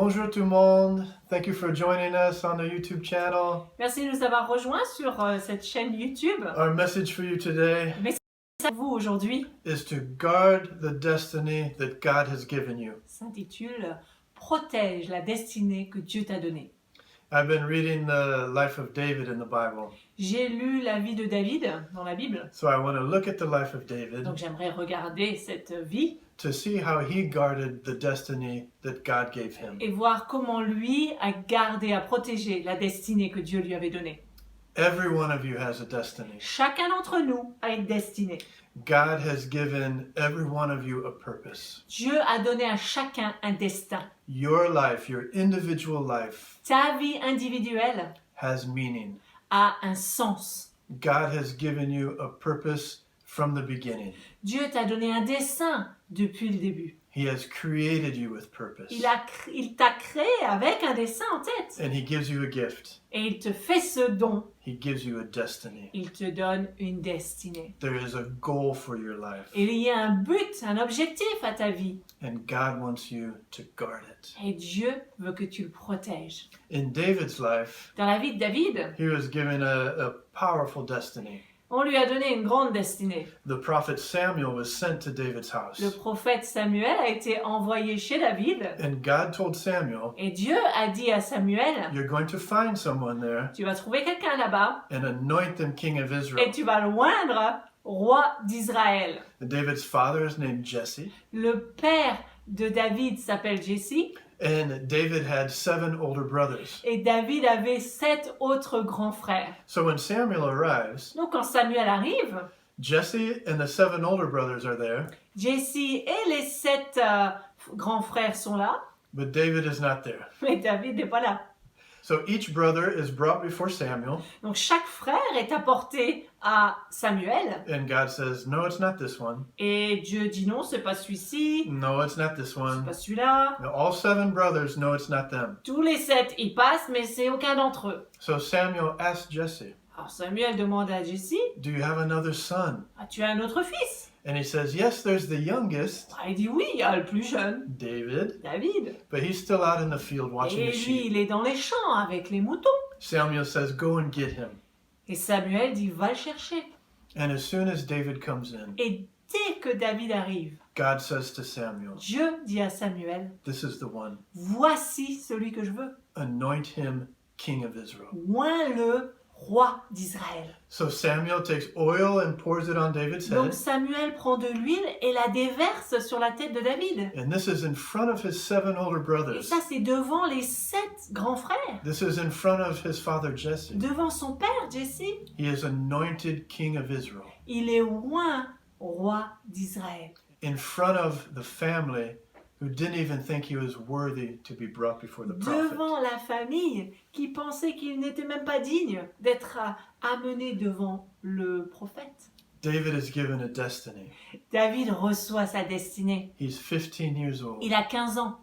Bonjour tout le monde. Thank you for joining us on the YouTube channel. Merci de nous avoir rejoints sur cette chaîne YouTube. Our message for you today Le message à vous aujourd'hui is to guard the destiny that God has given you. s'intitule « Protège la destinée que Dieu t'a donnée ». I've been reading the life of David in the Bible. J'ai lu la vie de David dans la Bible, So I want to look at the life of David donc j'aimerais regarder cette vie to see how he guarded the destiny that God gave him. et voir comment lui a gardé, a protégé la destinée que Dieu lui avait donnée. Every one of you has a destiny. Chacun d'entre nous a une destinée. God has given every one of you a purpose. Dieu a donné à chacun un destin. Your life, your individual life, Ta vie individuelle has meaning. a un sens. God has given you a purpose from the beginning. Dieu t'a donné un dessein depuis le début. He has created you with purpose. Il t'a créé avec un dessein en tête. And he gives you a gift. Et il te fait ce don. He gives you a destiny. Il te donne une destinée. There is a goal for your life. Et il y a un but, un objectif à ta vie. And God wants you to guard it. Et Dieu veut que tu le protèges. In David's life, Dans la vie de David, he was given a powerful destiny. on lui a donné une grande destinée. The prophet Samuel was sent to David's house. Le prophète Samuel a été envoyé chez David. And God told Samuel, Et Dieu a dit à Samuel, you're going to find someone there tu vas trouver quelqu'un là-bas and anoint them king of et Israel. tu vas le oindre roi d'Israël. And David's father is named Jesse. Le père de David s'appelle Jesse. And David had 7 older brothers. Et David avait 7 autres grands frères. So when Samuel arrives, Donc quand Samuel arrive, Jesse and the 7 older brothers are there, Jesse et les 7 grands frères sont là, but David is not there. mais David n'est pas là. So each brother is brought before Samuel, Donc chaque frère est apporté à Samuel. and God says, no, it's not this one. Et Dieu dit non, c'est pas celui-ci, No, it's not this c'est one. pas celui-là. Now, all 7 brothers know it's not them. Tous les 7 y passent, mais c'est aucun d'entre eux. So Samuel asks Jesse, Alors Samuel demande à Jesse, do you have another son? as-tu un autre fils? And he says, yes, there's the youngest, Il dit oui, il y a le plus jeune, David, David. but he's still out in the field watching Et the lui, sheep. il est dans les champs avec les moutons. Samuel says, go and get him. Et Samuel dit, va le chercher. And as soon as David comes in, Et dès que David arrive, God says to Samuel, Dieu dit à Samuel, this is the one. voici celui que je veux. Anoint him king of Israel. Oins-le roi d'Israël. So Samuel takes oil and pours it on David's Donc head. Samuel prend de l'huile et la déverse sur la tête de David. And this is in front of his 7 older Et brothers. ça, c'est devant les 7 grands frères. This is in front of his father Jesse. Devant son père, Jesse. He is anointed king of Israel. Il est oint roi d'Israël. In front of the family who didn't even think he was worthy to be brought before the prophet. Devant la famille qui pensait qu'il n'était même pas digne d'être amené devant le prophète. David is given a destiny. David reçoit sa destinée. He's 15 years old. Il a 15 ans.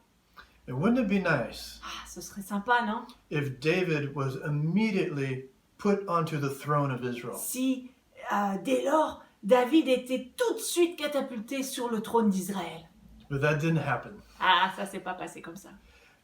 And wouldn't it be nice Ah, ce serait sympa, non? if David was immediately put onto the throne of Israel? Si, dès lors, David était tout de suite catapulté sur le trône d'Israël. But that didn't happen. Ah, ça s'est pas passé comme ça.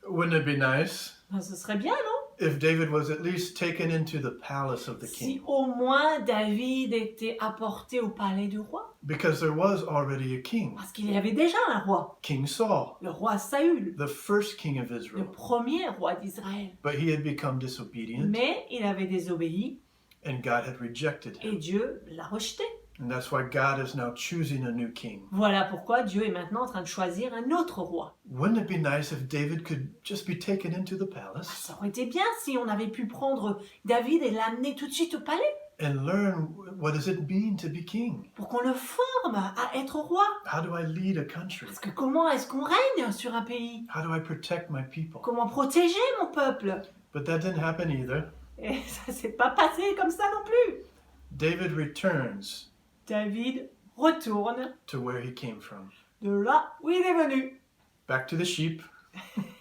Wouldn't it be nice Ben, ce serait bien, non? if David was at least taken into the palace of the Si king? au moins David était apporté au palais du roi. Because there was already a king, Parce qu'il y avait déjà un roi, King Saul, le roi Saül, the first king of le Israel. premier roi d'Israël. But he had become disobedient, Mais il avait désobéi and God had rejected et him. Dieu l'a rejeté. And that's why God is now choosing a new king. Voilà pourquoi Dieu est maintenant en train de choisir un autre roi. Wouldn't it be nice if David could just be taken into the Ah, palace ça aurait été bien si on avait pu prendre David et l'amener tout de suite au palais and learn what does it mean to be king? pour qu'on le forme à être roi. How do I lead a country? Parce que comment est-ce qu'on règne sur un pays? How do I protect my people? Comment protéger mon peuple? But that didn't happen either. Et ça s'est pas passé comme ça non plus. David returns David retourne to where he came from. de là où il est venu. Back to the sheep,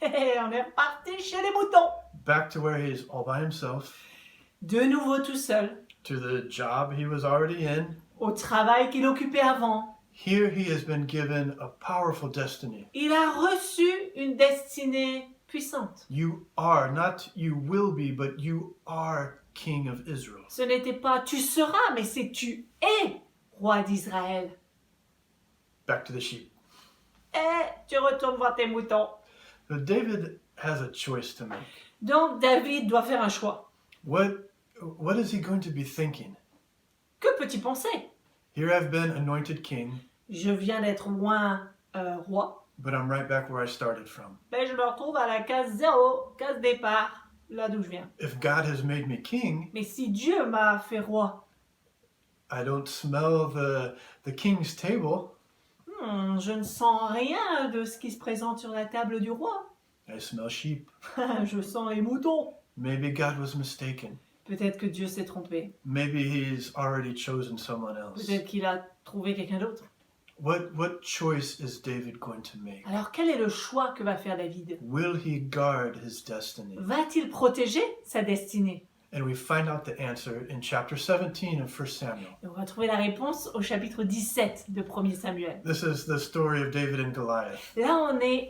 Et on est reparti chez les moutons. back to where he's all by himself, De nouveau tout seul, to the job he was already in. au travail qu'il occupait avant. Here he has been given a powerful destiny. Il a reçu une destinée puissante. You are, not you will be, but you are King of Israel. Ce n'était pas tu seras, mais c'est tu es roi d'Israël. Back to the sheep. Et tu retournes voir tes moutons. So David has a choice to make. Donc David doit faire un choix. What is he going to be thinking? Que peux-tu penser? Here I've been anointed king, Je viens d'être loin roi, but I'm right back where I started from. mais je me retrouve à la case 0, case départ, là d'où je viens. If God has made me king, Mais si Dieu m'a fait roi, I don't smell the king's table. je ne sens rien de ce qui se présente sur la table du roi. I smell sheep. Je sens les moutons. Maybe God was mistaken. Peut-être que Dieu s'est trompé. Maybe he's already chosen someone else. Peut-être qu'il a trouvé quelqu'un d'autre. What choice is David going to make? Alors quel est le choix que va faire David? Will he guard his destiny? Va-t-il protéger sa destinée? And we find out the answer in chapter 17 of 1 Samuel. Et on va trouver la réponse au chapitre 17 de 1er Samuel. This is the story of David and Goliath. Là, on est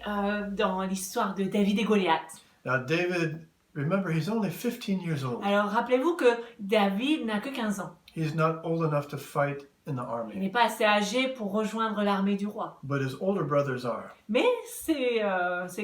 dans l'histoire de David et Goliath. Now David, remember, he's only 15 years old. Alors, rappelez-vous que David n'a que 15 ans. He's not old enough to fight in the Il army, n'est pas assez âgé pour rejoindre l'armée du roi. but his older brothers are. Mais ses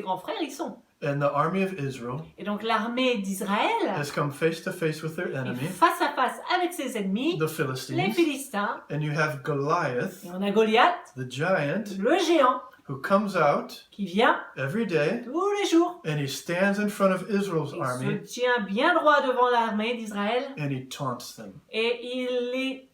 grands frères, ils sont. And the army of Israel Et donc, l'armée d'Israël has come face to face with their est enemy, face à face avec ses ennemis, the les Philistines. Philistins. And you have Goliath, Et on a Goliath, the giant, le géant, who comes out qui vient every day tous les jours. and he stands in front of Israel's Il army se tient bien droit devant l'armée d'Israël and he taunts them et il les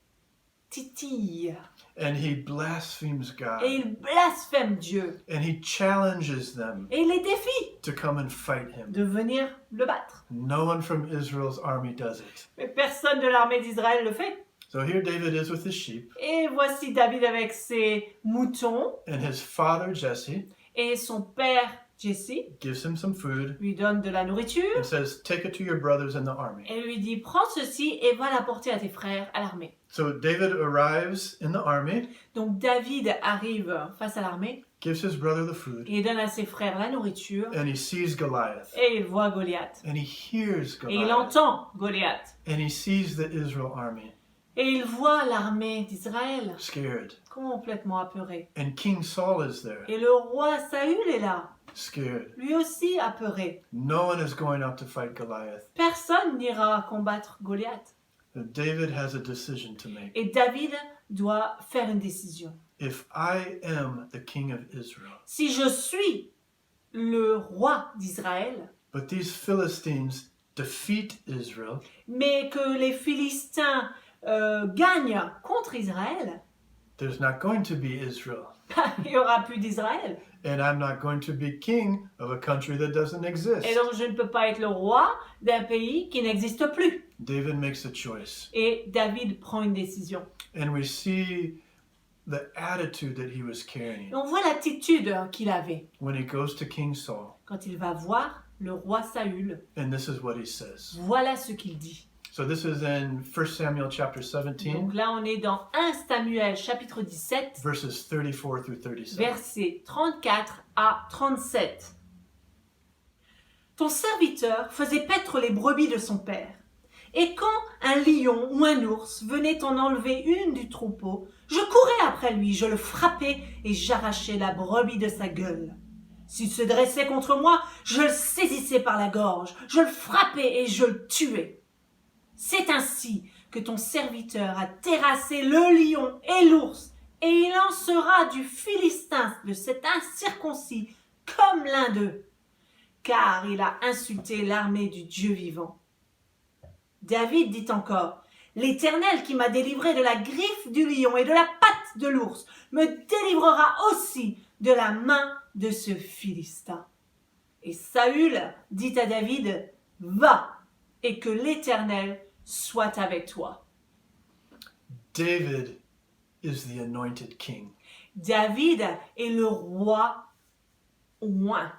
titille. and he blasphemes Et God il blasphème Dieu. and he challenges them Et il les défie to come and fight him. de venir le battre. No one from Israel's army does it. Mais personne de l'armée d'Israël le fait. So here David is with his sheep Et voici David avec ses moutons and his father Jesse et son père Jesse gives him some food lui donne de la nourriture and says, take it to your brothers in the army. et lui dit prends ceci et va l'apporter à tes frères à l'armée. So David arrives in the army, Donc David arrive face à l'armée gives his brother the food, et donne à ses frères la nourriture and he sees Goliath et il voit Goliath. and he hears Et il Goliath entend Goliath. and he sees the Israel army Et il voit l'armée d'Israël scared. complètement apeurée. And King Saul is there, Et le roi Saül est là, scared. lui aussi apeuré. No one is going out to fight Goliath. Personne n'ira combattre Goliath. David has a decision to make. Et David doit faire une décision. If I am the king of Israel, Si je suis le roi d'Israël, but these Philistines defeat Israel, mais que les Philistins gagnent contre Israël, there's not going to be Israel. il n'y aura plus d'Israël. And I'm not going to be king of a country that doesn't exist. Et donc je ne peux pas être le roi d'un pays qui n'existe plus. David makes a choice. Et David prend une décision. And we see the attitude that he was carrying Et on voit l'attitude qu'il avait when he goes to King Saul. quand il va voir le roi Saül. And this is what he says. Voilà ce qu'il dit. So this is in 1 Samuel chapter 17, Donc là, on est dans 1 Samuel chapitre 17, verses 34 through 37. versets 34 à 37. Ton serviteur faisait paître les brebis de son père. Et quand un lion ou un ours venait en enlever une du troupeau, je courais après lui, je le frappais et j'arrachais la brebis de sa gueule. S'il se dressait contre moi, je le saisissais par la gorge, je le frappais et je le tuais. C'est ainsi que ton serviteur a terrassé le lion et l'ours, et il en sera du Philistin, de cet incirconcis, comme l'un d'eux, car il a insulté l'armée du Dieu vivant. David dit encore, « L'Éternel qui m'a délivré de la griffe du lion et de la patte de l'ours me délivrera aussi de la main de ce Philistin. » Et Saül dit à David, « Va, et que l'Éternel soit avec toi. » David is the anointed king. David est le roi oint.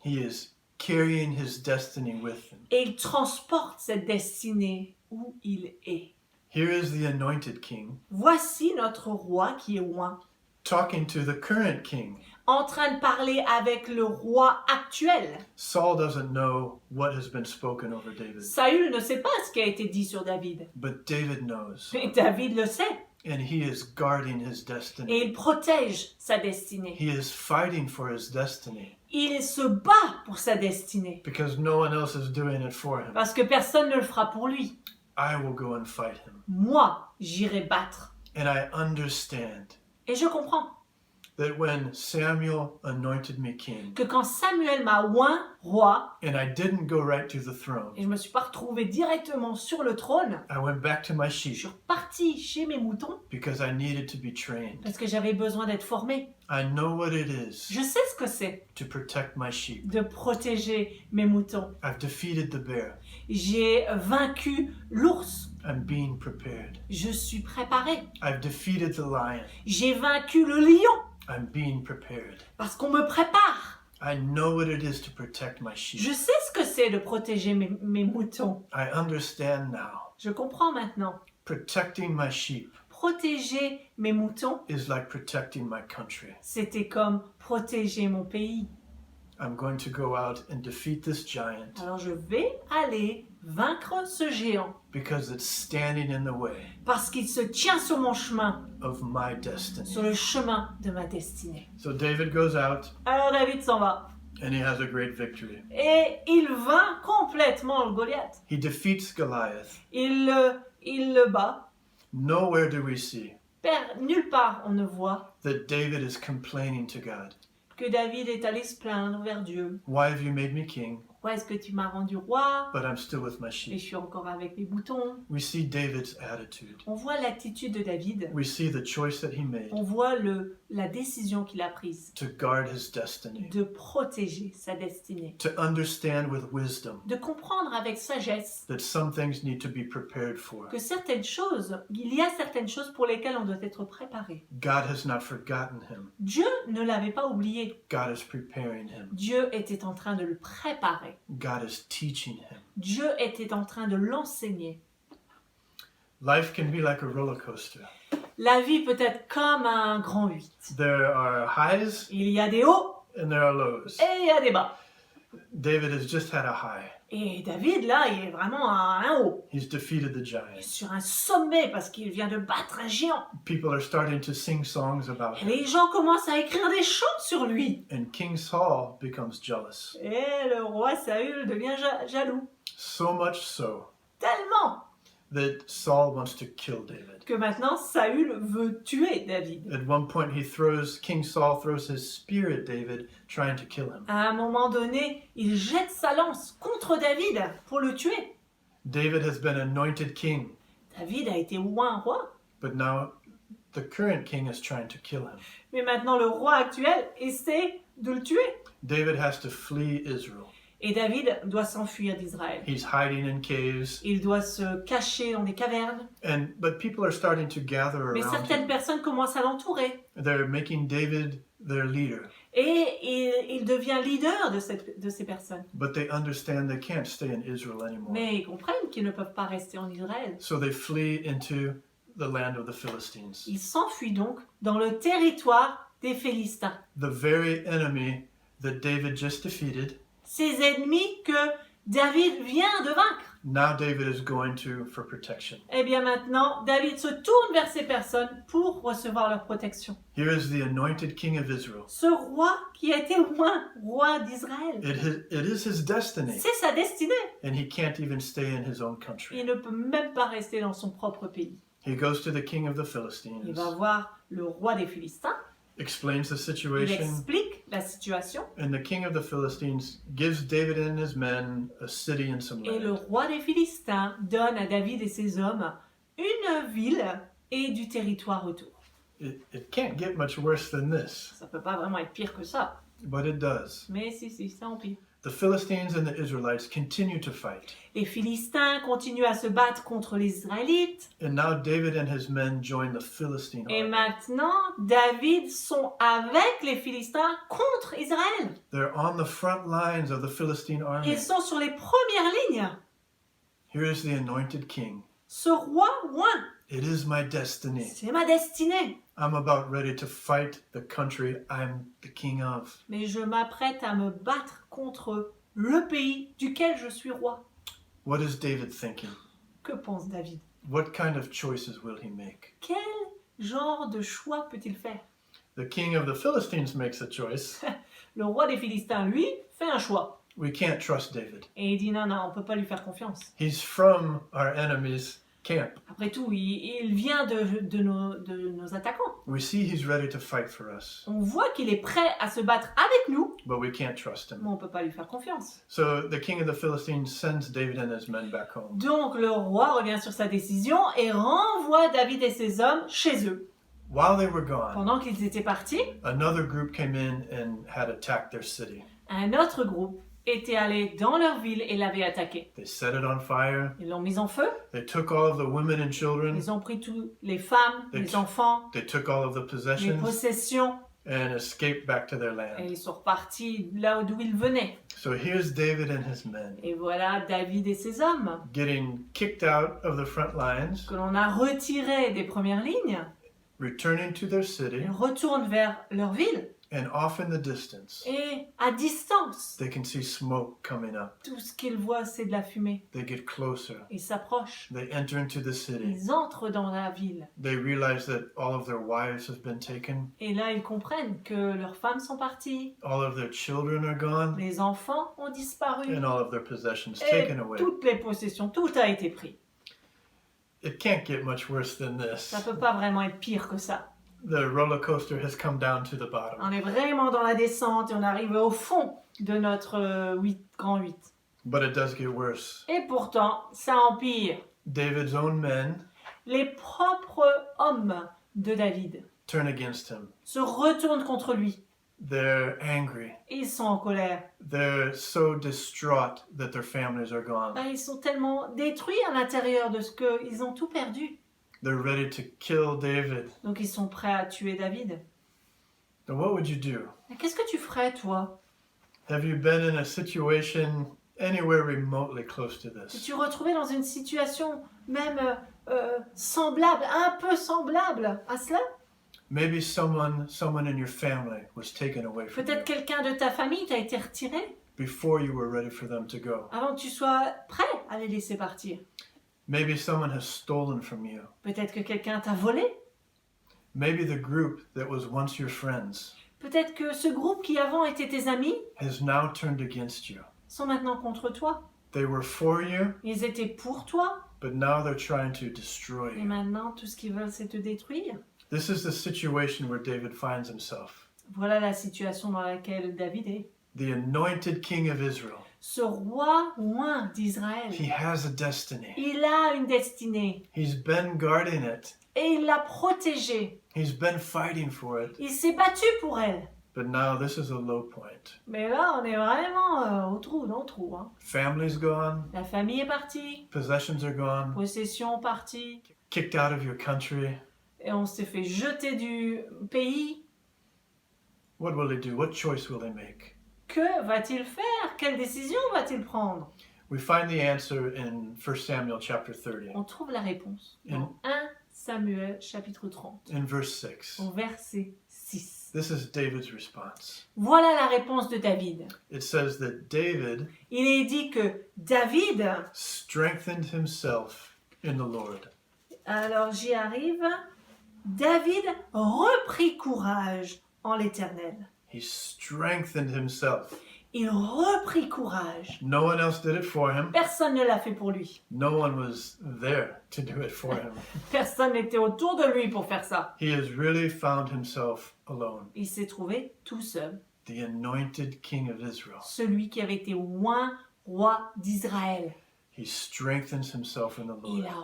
He is carrying his destiny with him. Et il transporte cette destinée où il est. Here is the anointed king Voici notre roi qui est oint, talking to the current king. en train de parler avec le roi actuel. Saul doesn't know what has been spoken over David, Saül ne sait pas ce qui a été dit sur David. but David knows, Mais David le sait. and he is guarding his destiny. Et il protège sa destinée. He is fighting for his destiny Il se bat pour sa destinée. because no one else is doing it for him. Parce que personne ne le fera pour lui. I will go and fight him. Moi, j'irai battre. And I understand Et je comprends that when Samuel anointed me king, que quand Samuel m'a oint roi, and I didn't go right to the throne, et je me suis pas retrouvé directement sur le trône, I went back to my je suis sheep reparti chez mes moutons because I needed to be trained. parce que j'avais besoin d'être formé. I know what it is Je sais ce que c'est to protect my sheep. de protéger mes moutons. I've defeated the bear. J'ai vaincu l'ours. I'm being prepared. Je suis préparé. I've defeated the lion. J'ai vaincu le lion I'm being prepared. parce qu'on me prépare. I know what it is to protect my Je sheep. sais ce que c'est de protéger mes moutons. I understand now. Je comprends maintenant. Protecting my sheep Protéger mes moutons, is like protecting my country. c'était comme protéger mon pays. I'm going to go out and defeat this giant Alors je vais aller vaincre ce géant because it's standing in the way parce qu'il se tient sur mon chemin, of my destiny. sur le chemin de ma destinée. So David goes out Alors David s'en va and he has a great victory. et il vainc complètement le Goliath. He defeats Goliath. Il le bat. Nowhere do we see Nulle part on ne voit that David is complaining to God. que David est allé se plaindre vers Dieu. Why have you made me king, Pourquoi est-ce que tu m'as rendu roi but I'm still with my et je sheep? suis encore avec mes boutons? We see David's attitude. On voit l'attitude de David. We see the choice that he made On voit la décision qu'il a prise to guard his destiny, de protéger sa destinée. to understand with wisdom De comprendre avec sagesse that some things need to be prepared for. que il y a certaines choses pour lesquelles on doit être préparé. God has not forgotten him. Dieu ne l'avait pas oublié. God is preparing him. Dieu était en train de le préparer. God is teaching him. Dieu était en train de l'enseigner. Life can be like a roller coaster. La vie peut être comme un grand 8. There are highs Il y a des hauts and there are lows. et il y a des bas. David has just had a high. Et David, là, il est vraiment à un haut. He's defeated the Il est giant. sur un sommet parce qu'il vient de battre un géant. People are starting to sing songs about Et him. les gens commencent à écrire des chants sur lui. And King Saul becomes jealous. Et le roi Saül devient jaloux. So much so Tellement that Saul wants to kill David. que maintenant Saül veut tuer David. At one point, King Saul throws his spear at David, trying to kill him. À un moment donné, il jette sa lance contre David pour le tuer. David has been anointed king, David a été oint roi. but now the current king is trying to kill him. Mais maintenant le roi actuel essaie de le tuer. David has to flee Israel. Et David doit s'enfuir d'Israël. He's hiding in caves, Il doit se cacher dans des cavernes. but people are starting to gather Mais around certaines him. personnes commencent à l'entourer. They're making David their leader, Et il devient leader de ces personnes. but they understand they can't stay in Israel anymore. Mais ils comprennent qu'ils ne peuvent pas rester en Israël. So they flee into the land of the Philistines, Il s'enfuit donc dans le territoire des Philistins. the very enemy that David just defeated. Ces ennemis que David vient de vaincre. Now David is going to for protection. Eh bien maintenant, David se tourne vers ces personnes pour recevoir leur protection. Here is the anointed king of Israel. Ce roi qui a été roi d'Israël, It is his destiny, c'est sa destinée. and he can't even stay in his own country. Il ne peut même pas rester dans son propre pays. He goes to the king of the Il Philistines, va voir le roi des Philistins, explains the il situation, explique la situation, and the king of the Philistines gives David and his men a city and some et le land. roi des Philistins donne à David et ses hommes une ville et du territoire autour. It can't get much worse than this, Ça peut pas vraiment être pire que ça, but it does. mais si, ça empire. The Philistines and the Israelites continue to fight, Les Philistins continuent à se battre contre les Israélites, and now David and his men join the Philistine et army. maintenant David sont avec les Philistins contre Israël. They're on the front lines of the Philistine army. Ils sont sur les premières lignes. Here is the anointed king. ce roi oint. It is my destiny. C'est ma destinée. I'm about ready to fight the country I'm the king of. Mais je m'apprête à me battre contre le pays duquel je suis roi. What is David thinking? Que pense David? What kind of choices will he make? Quel genre de choix peut-il faire? The king of the Philistines makes a choice. Le roi des Philistins, lui, fait un choix. We can't trust David. Et il dit non, on ne peut pas lui faire confiance. He's from our enemy's camp. Après tout, il vient de nos attaquants. We see he's ready to fight for us, On voit qu'il est prêt à se battre avec nous, but we can't trust him. mais on ne peut pas lui faire confiance. So the king of the Philistines sends David and his men back home. Donc le roi revient sur sa décision et renvoie David et ses hommes chez eux. While they were gone, Pendant qu'ils étaient partis, another group came in and had attacked their city. un autre groupe était allé dans leur ville et l'avait attaqué. They set it on fire. Ils l'ont mis en feu, They took all of the women and children. ils ont pris tous les femmes, les enfants, They took all of the les possessions possessions, and escaped back to their et land. ils sont repartis là d'où ils venaient. So here's David and his men Et voilà David et ses hommes, getting kicked out of the front lines, que l'on a retirés des premières lignes. returning to their city, Ils retournent vers leur ville and off in the distance, et à distance, they can see smoke coming up. tout ce qu'ils voient c'est de la fumée. They get closer. Ils s'approchent, They enter into the city. ils entrent dans la ville They realize that all of their wives have been taken, et là ils comprennent que leurs femmes sont parties, all of their children are gone, les enfants ont disparu and all of their possessions et taken away. toutes les possessions, tout a été pris. It can't get much worse than this. Ça peut pas vraiment être pire que ça. The roller coaster has come down to the bottom. On est vraiment dans la descente et on arrive au fond de notre grand 8. But it does get worse. Et pourtant, ça empire. David's own men Les propres hommes de David turn against him. se retournent contre lui. They're angry. Ils sont en colère. They're so distraught that their families are gone. Ils sont tellement détruits à l'intérieur de ce qu'ils ont tout perdu. They're ready to kill David. Donc ils sont prêts à tuer David. Now, what would you do? Mais qu'est-ce que tu ferais, toi? Have you been in a situation anywhere remotely close to Si this? tu retrouvais dans une situation même semblable, un peu semblable à cela? Maybe someone in your family was taken away from you Peut-être quelqu'un de ta famille t'a été retiré before you were ready for them to go. avant que tu sois prêt à les laisser partir. Maybe someone has stolen from you. Peut-être que quelqu'un t'a volé. Maybe the group that was once your friends Peut-être que ce groupe qui avant était tes amis has now turned against you. sont maintenant contre toi. They were for you, Ils étaient pour toi but now they're trying to destroy et you. maintenant tout ce qu'ils veulent c'est te détruire. This is the situation where David finds himself. Voilà la situation dans laquelle David est. The anointed king of Israel. Ce roi oint d'Israël, He has a destiny. il a une destinée He's been guarding it. et il l'a protégée. He's been fighting for it. Il s'est battu pour elle. But now this is a low point. Mais là, on est vraiment au trou, dans le trou. Hein. Family's gone. La famille est partie, Possessions are gone. possession partie, Kicked out of your country. et on s'est fait jeter du pays. What will he do? What choice will he make? Que va-t-il faire? Quelle décision va-t-il prendre? We find the answer in 1 Samuel chapter 30, On trouve la réponse dans 1 Samuel chapitre 30, in verse 6. au verset 6. This is David's response. Voilà la réponse de David. It says that David Il est dit que David, strengthened himself in the Lord. alors j'y arrive, David reprit courage en l'Éternel. He strengthened himself. Il reprit courage. No one else did it for him. Personne ne l'a fait pour lui. No one was there to do it for him. Personne n'était autour de lui pour faire ça. He has really found himself alone. Il s'est trouvé tout seul. The anointed king of Israel. Celui qui avait été oint roi d'Israël. He strengthens himself in the Il Lord. a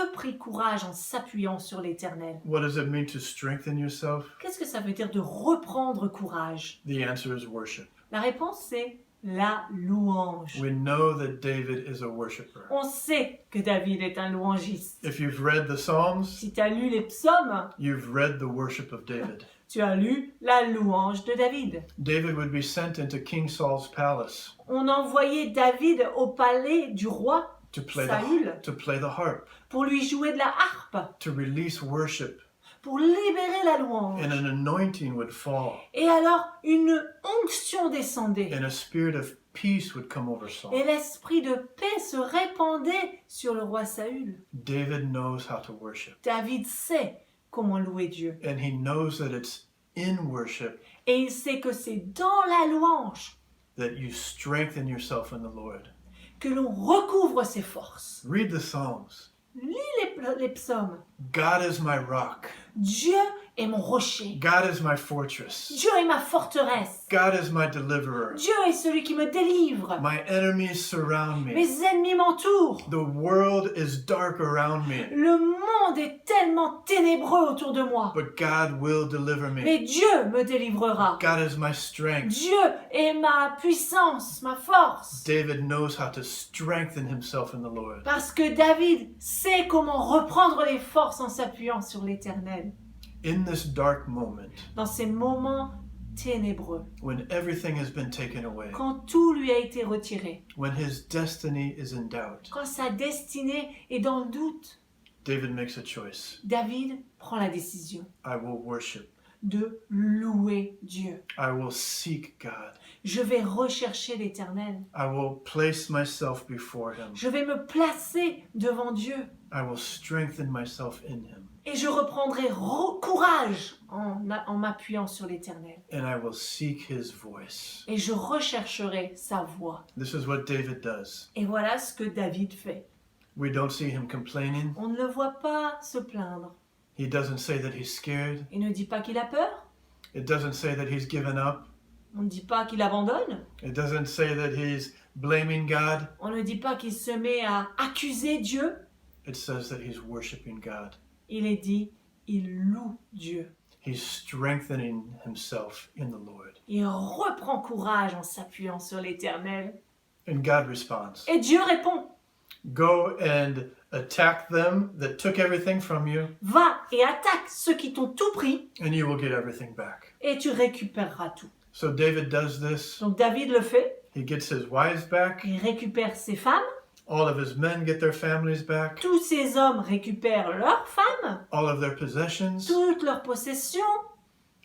repris courage en s'appuyant sur l'Éternel. What does it mean to strengthen yourself? Qu'est-ce que ça veut dire de reprendre courage? The answer is worship. La réponse, c'est la louange. We know that David is a worshiper. On sait que David est un louangiste. If you've read the Psalms, Si tu as lu les psaumes, you've read the worship of David. tu as lu la louange de David. David would be sent into King Saul's palace. On envoyait David au palais du roi. to play Saül, to play the harp, pour lui jouer de la harpe, to release worship, pour libérer la louange. and an anointing would fall, Et alors, une onction descendait. and a spirit of peace would come over Saul. Et l'esprit de paix se répandait sur le roi Saül. David knows how to worship, David sait comment louer Dieu. and he knows that it's in worship Et il sait que c'est dans la louange that you strengthen yourself in the Lord. que l'on recouvre ses forces. Read the Psalms. Lis les psaumes. God is my rock. Dieu est mon rocher. God is my fortress. Dieu est ma forteresse. God is my deliverer. Dieu est celui qui me délivre. My enemies surround me. Mes ennemis m'entourent. The world is dark around me, Le monde est tellement ténébreux autour de moi. but God will deliver me. Mais Dieu me délivrera. God is my strength. Dieu est ma puissance, ma force. David knows how to strengthen himself in the Lord. Parce que David sait comment reprendre les forces en s'appuyant sur l'Éternel. In this dark moment, Dans ces moments ténébreux, when everything has been taken away, quand tout lui a été retiré, when his destiny is in doubt, quand sa destinée est dans le doute, David makes a choice. David prend la décision I will worship. de louer Dieu. I will seek God. Je vais rechercher l'Éternel. I will place myself before him. Je vais me placer devant Dieu. I will strengthen myself in him. Et je reprendrai courage en m'appuyant sur l'Éternel. And I will seek his voice. Et je rechercherai sa voix. This is what David does. Et voilà ce que David fait. We don't see him complaining. On ne le voit pas se plaindre. He doesn't say that he's scared. Il ne dit pas qu'il a peur. It doesn't say that he's given up. On ne dit pas qu'il abandonne. It doesn't say that he's blaming God. On ne dit pas qu'il se met à accuser Dieu. It says that he's worshiping God. Il est dit, il loue Dieu. He's strengthening himself in the Lord. Il reprend courage en s'appuyant sur l'Éternel. And God responds. Et Dieu répond, Go and attack them that took everything from you, va et attaque ceux qui t'ont tout pris and you will get everything back. et tu récupéreras tout. So David does this. Donc David le fait. He gets his wives back. Il récupère ses femmes. All of his men get their families back. Tous ces hommes récupèrent leurs femmes, All of their possessions. toutes leurs possessions.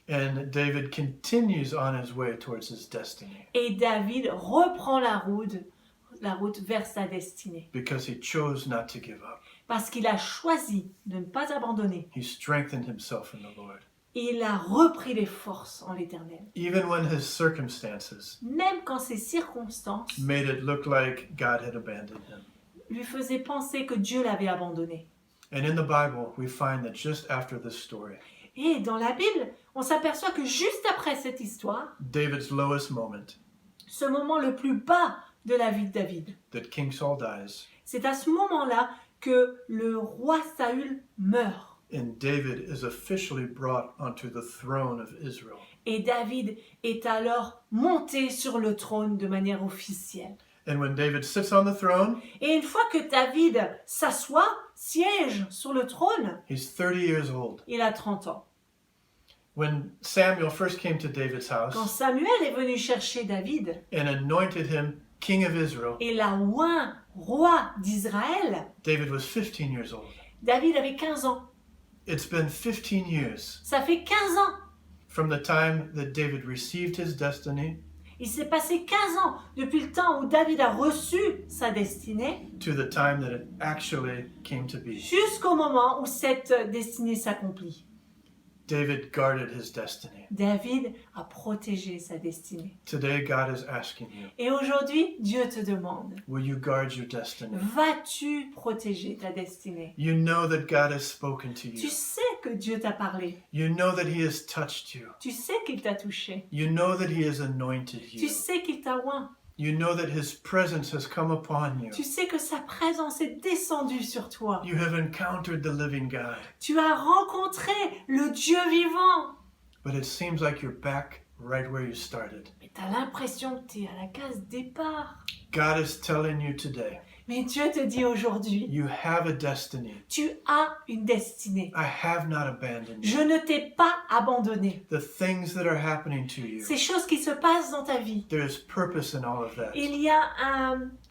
And David continues on his way towards his destiny Et David reprend la route vers sa destinée. because he chose not to give up. Parce qu'il a choisi de ne pas abandonner. He strengthened himself in the Lord. Il a repris les forces en l'Éternel. Even when his circumstances Même quand ses circonstances made it look like God had abandoned him. lui faisaient penser que Dieu l'avait abandonné. And in the Bible, we find that just after this story, Et dans la Bible, on s'aperçoit que juste après cette histoire, David's lowest moment, ce moment le plus bas de la vie de David, that King Saul dies, c'est à ce moment-là que le roi Saül meurt. and David is officially brought onto the throne of Israel. Et David est alors monté sur le trône de manière officielle. And when David sits on the throne, Et une fois que David s'assoit, siège sur le trône, he's 30 years old. il a 30 ans. When Samuel first came to David's Quand house Samuel est venu chercher David and anointed him king of Israel, et l'a oint roi d'Israël, David was 15 years old. David avait 15 ans. It's been 15 years Ça fait 15 ans. from the time that David received his destiny Il s'est passé 15 ans depuis le temps où David a reçu sa destinée to the time that it actually came to be. jusqu'au moment où cette destinée s'accomplit. David guarded his destiny. David a protégé sa destinée. Today, God is asking you, Et aujourd'hui, Dieu te demande, will you guard your destiny? vas-tu protéger ta destinée? You know that God has spoken to Tu you. sais que Dieu t'a parlé. You know that He has touched you. Tu sais qu'il t'a touché. You know that He has anointed Tu you. sais qu'il t'a oint. You know that His presence has come upon you. Tu sais que sa présence est descendue sur toi. You have encountered the living God. Tu as rencontré le Dieu vivant. But it seems like you're back right where you started. Mais tu as l'impression que tu es à la case départ. God is telling you today, Mais Dieu te dit aujourd'hui, You have a destiny. tu as une destinée. I have not abandoned Je you. ne t'ai pas abandonné. The things that are happening to you, Ces choses qui se passent dans ta vie, there is purpose in all of that. il y a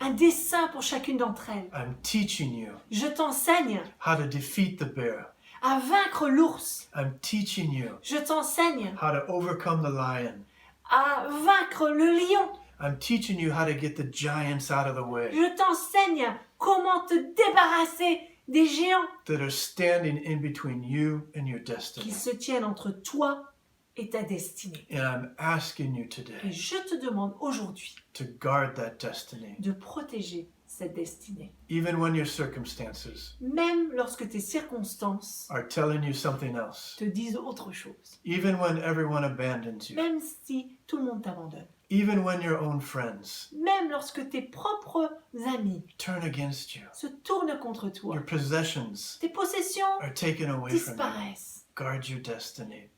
un dessein pour chacune d'entre elles. I'm teaching you Je t'enseigne how to defeat the bear. à vaincre l'ours. I'm teaching you Je t'enseigne how to overcome the lion. à vaincre le lion. I'm teaching you how to get the giants out of the way Je t'enseigne comment te débarrasser des géants that are standing in between you and your qui destiny. se tiennent entre toi et ta destinée. And I'm asking you Et today je te demande aujourd'hui to guard that destiny, de protéger cette destinée. even when your circumstances Même lorsque tes circonstances are telling you something else, te disent autre chose. even when everyone abandons you, Même si tout le monde t'abandonne. even when your own friends Même lorsque tes propres amis turn against you, se tournent contre toi. your possessions Tes possessions are taken away from you. disparaissent. Guard your destiny.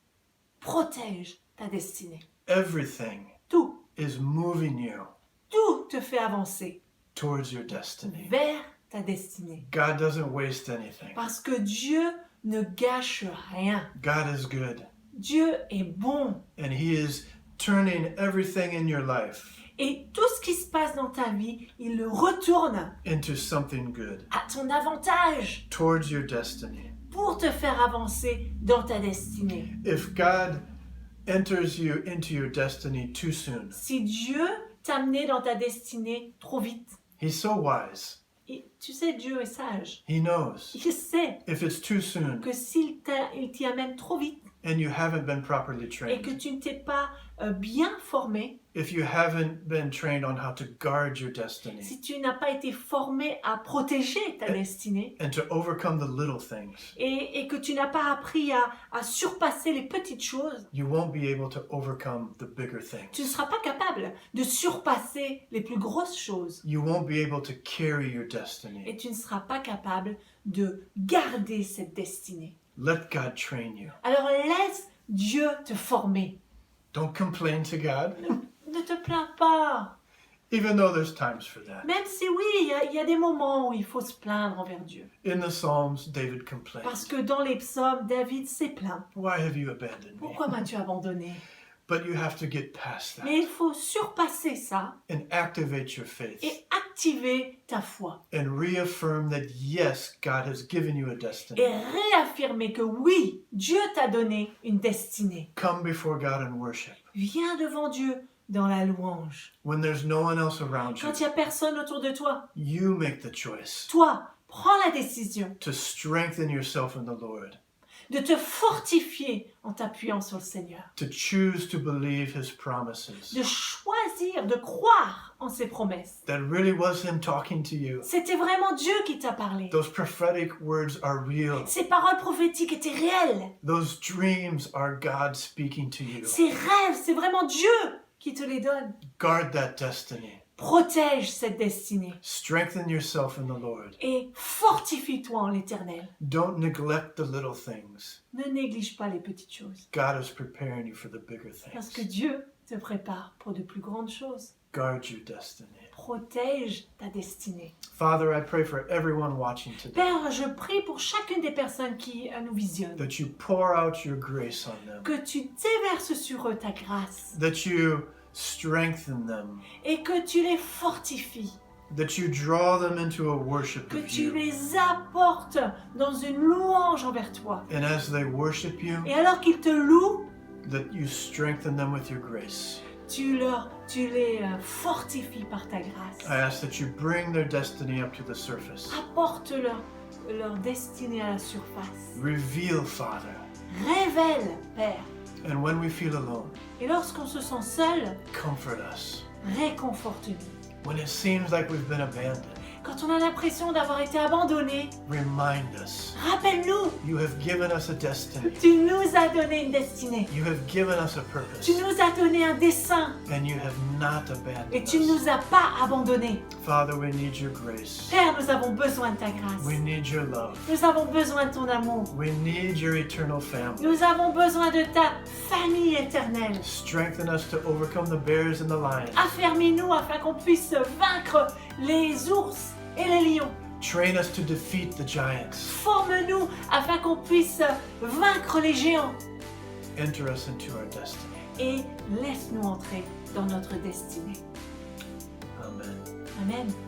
Protège ta destinée. Everything Tout, is moving you tout te fait avancer towards your destiny. vers ta destinée. God doesn't waste anything. Parce que Dieu ne gâche rien. God is good, Dieu est bon. and He is turning everything in your life Et tout ce qui se passe dans ta vie, il le retourne into something good, à ton avantage towards your destiny. pour te faire avancer dans ta destinée. If God enters you into your destiny too soon, Si Dieu t'a amené dans ta destinée trop vite, He's so wise. et tu sais, Dieu est sage. He knows Il sait if it's too soon que il t'y amène trop vite and you haven't been properly et que trained, tu ne t'es pas bien formé, if you haven't been trained on how to guard your destiny si tu n'as pas été formé à protéger ta destinée and to overcome the little things, et que tu n'as pas appris à surpasser les petites choses, you won't be able to overcome the bigger tu ne things. seras pas capable de surpasser les plus grosses choses You won't be able to carry your destiny. et tu ne seras pas capable de garder cette destinée. Let God train you. Alors laisse Dieu te former. Don't complain to God, Ne te plains pas. even though there's times for that. Même si oui, il y a des moments où il faut se plaindre envers Dieu. In the Psalms, David complained, Parce que dans les psaumes, David s'est plaint. "Why have you abandoned me?" Pourquoi m'as-tu abandonné? But you have to get past that Mais il faut surpasser ça and activate your faith et activer ta foi. and reaffirm that yes, God has given you a destiny. Et réaffirmer que oui, Dieu t'a donné une destinée. Come before God and worship. Viens devant Dieu dans la louange. When there's no one else around you, Quand il n'y a personne autour de toi, you make the choice toi, prends la décision to strengthen yourself in the Lord, de te fortifier en t'appuyant sur le Seigneur. to choose to believe His promises. De choisir, de croire en ses promesses. That really was Him talking to you. C'était vraiment Dieu qui t'a parlé. Those prophetic words are real. Ces paroles prophétiques étaient réelles. Those dreams are God speaking to you. Ces rêves, c'est vraiment Dieu qui te les donne. Guard that destiny. Protège cette destinée Strengthen yourself in the Lord. et fortifie-toi en l'Éternel. Don't neglect the little things. Ne néglige pas les petites choses God is preparing you for the bigger parce que things. Dieu te prépare pour de plus grandes choses. Guard your destiny. Protège ta destinée. Father, I pray for everyone watching today Père, je prie pour chacune des personnes qui nous visionnent, that you pour out your grace on them, que tu déverses sur eux ta grâce that you strengthen them, et que tu les fortifies, that you draw them into a worship que of tu you. les apportes dans une louange envers toi. And as they worship you, Et alors qu'ils te louent, that you strengthen them with your grace. tu les fortifies par ta grâce. I ask that you bring their destiny up to the surface. Apporte leur destinée à la surface. Reveal, Father. Révèle, Père. And when we feel alone, Et lorsqu'on se sent seul, comfort us. réconforte-nous. When it seems like we've been abandoned, Quand on a l'impression d'avoir été abandonné, remind us. rappelle-nous, You have given us a destiny. tu nous as donné une destinée. You have given us a Tu purpose. nous as donné un dessein And you have not et abandoned tu ne us. nous as pas abandonnés. Father, we need your grace. Père, nous avons besoin de ta grâce. We need your love. Nous avons besoin de ton amour. We need your eternal family. Nous avons besoin de ta famille éternelle. Strengthen us to overcome the bears and the lions. Affermis-nous afin qu'on puisse vaincre les ours et les lions. Train us to defeat the giants. Forme-nous afin qu'on puisse vaincre les géants. Enter us into our destiny. Et laisse-nous entrer dans notre destinée. Amen. Amen.